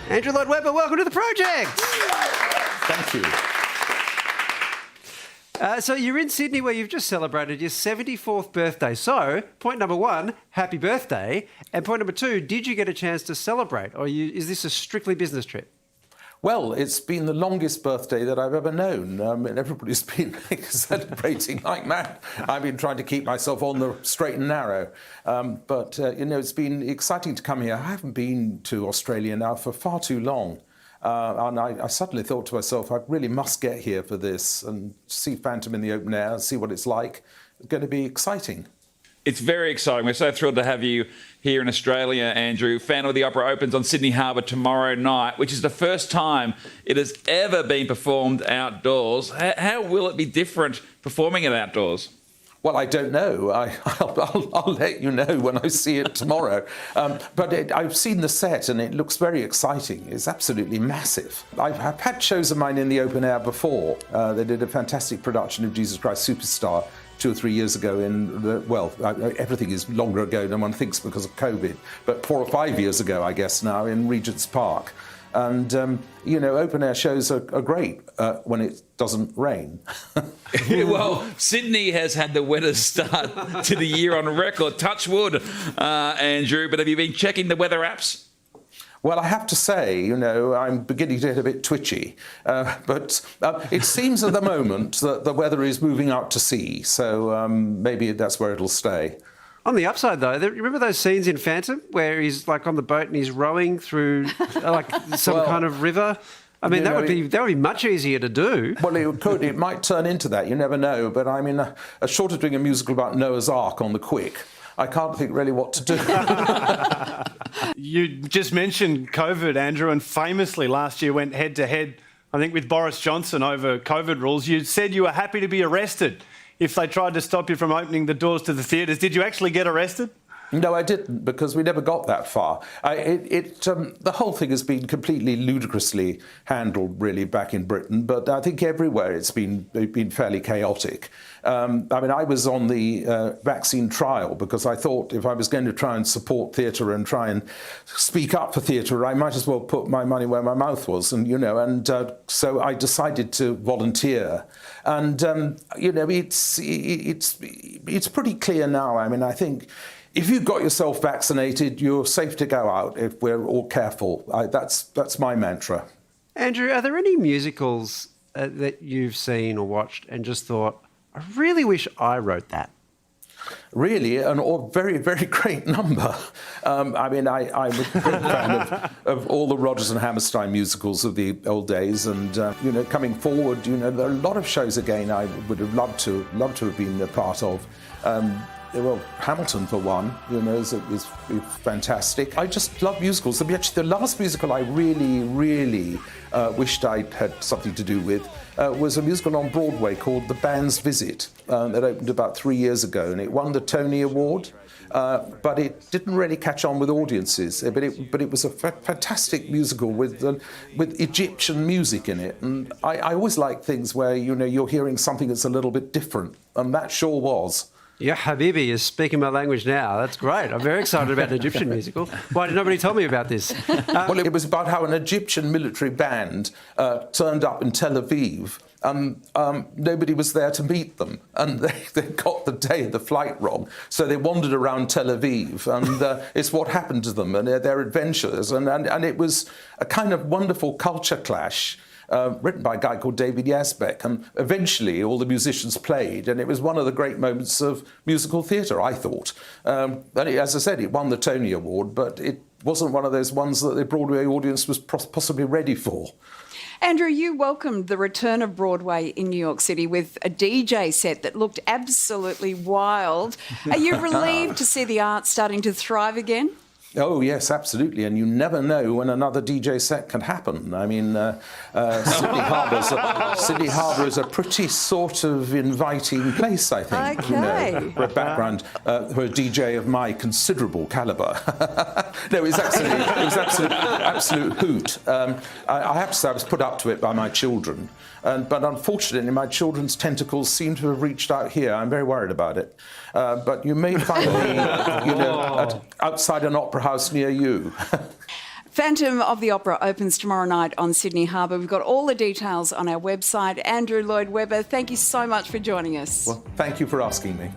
Andrew Lloyd Webber, welcome to the project. Thank you. So you're in Sydney where you've just celebrated your 74th birthday. So point number one, happy birthday. And point number two, did you get a chance to celebrate? Or is this a strictly business trip? Well, it's been the longest birthday that I've ever known. And everybody's been celebrating like mad. I've been trying to keep myself on the straight and narrow. But it's been exciting to come here. I haven't been to Australia now for far too long. And I suddenly thought to myself, I really must get here for this and see Phantom in the open air, see what it's like. It's going to be exciting. It's very exciting. We're so thrilled to have you here in Australia, Andrew. Phantom of the Opera opens on Sydney Harbour tomorrow night, which is the first time it has ever been performed outdoors. How will it be different performing it outdoors? Well, I don't know. I'll let you know when I see it tomorrow. But I've seen the set and it looks very exciting. It's absolutely massive. I've had shows of mine in the open air before. They did a fantastic production of Jesus Christ Superstar 2 or 3 years ago everything is longer ago than one thinks because of COVID, but 4 or 5 years ago, I guess now, in Regent's Park. And, open air shows are great when it doesn't rain. Well, Sydney has had the wettest start to the year on record. Touch wood, Andrew, but have you been checking the weather apps? Well, I have to say, I'm beginning to get a bit twitchy. But it seems at the moment that the weather is moving out to sea, so maybe that's where it'll stay. On the upside, though, remember those scenes in Phantom where he's like on the boat and he's rowing through some kind of river? I mean, that would be much easier to do. Well, it might turn into that. You never know. But I mean, short of doing a musical about Noah's Ark on the quick, I can't think really what to do. You just mentioned COVID, Andrew, and famously last year went head-to-head, I think, with Boris Johnson over COVID rules. You said you were happy to be arrested if they tried to stop you from opening the doors to the theatres. Did you actually get arrested? No, I didn't, because we never got that far. The whole thing has been completely ludicrously handled, really, back in Britain. But I think everywhere it's been fairly chaotic. I was on the vaccine trial because I thought if I was going to try and support theatre and try and speak up for theatre, I might as well put my money where my mouth was. And so I decided to volunteer. And it's pretty clear now. I mean, I think if you've got yourself vaccinated, you're safe to go out if we're all careful. That's my mantra. Andrew, are there any musicals that you've seen or watched and just thought, I really wish I wrote that? Really, a very, very great number. I'm a great fan of all the Rodgers and Hammerstein musicals of the old days, and coming forward, there are a lot of shows again I would have loved to have been a part of. Well, Hamilton, for one, is fantastic. I just love musicals. Actually, the last musical I really, really wished I'd had something to do with was a musical on Broadway called The Band's Visit that opened about 3 years ago, and it won the Tony Award. But it didn't really catch on with audiences. But it was a fantastic musical with Egyptian music in it. And I always like things where you're hearing something that's a little bit different, and that sure was. Yeah, Habibi is speaking my language now. That's great. I'm very excited about an Egyptian musical. Why did nobody tell me about this? Well, it was about how an Egyptian military band turned up in Tel Aviv. Nobody was there to meet them, and they got the day of the flight wrong. So they wandered around Tel Aviv, and it's what happened to them and their adventures. And it was a kind of wonderful culture clash. Written by a guy called David Yazbek, and eventually all the musicians played, and it was one of the great moments of musical theatre, I thought. As I said, it won the Tony Award, but it wasn't one of those ones that the Broadway audience was possibly ready for. Andrew, you welcomed the return of Broadway in New York City with a DJ set that looked absolutely wild. Are you relieved to see the arts starting to thrive again? Oh, yes, absolutely. And you never know when another DJ set can happen. I mean, Sydney Harbour is a pretty sort of inviting place, I think. Okay. For a background, for a DJ of my considerable calibre. No, it was absolute hoot. I have to say I was put up to it by my children. But unfortunately, my children's tentacles seem to have reached out here. I'm very worried about it. But you may find me, outside an opera house near you. Phantom of the Opera opens tomorrow night on Sydney Harbour. We've got all the details on our website. Andrew Lloyd Webber, thank you so much for joining us. Well, thank you for asking me.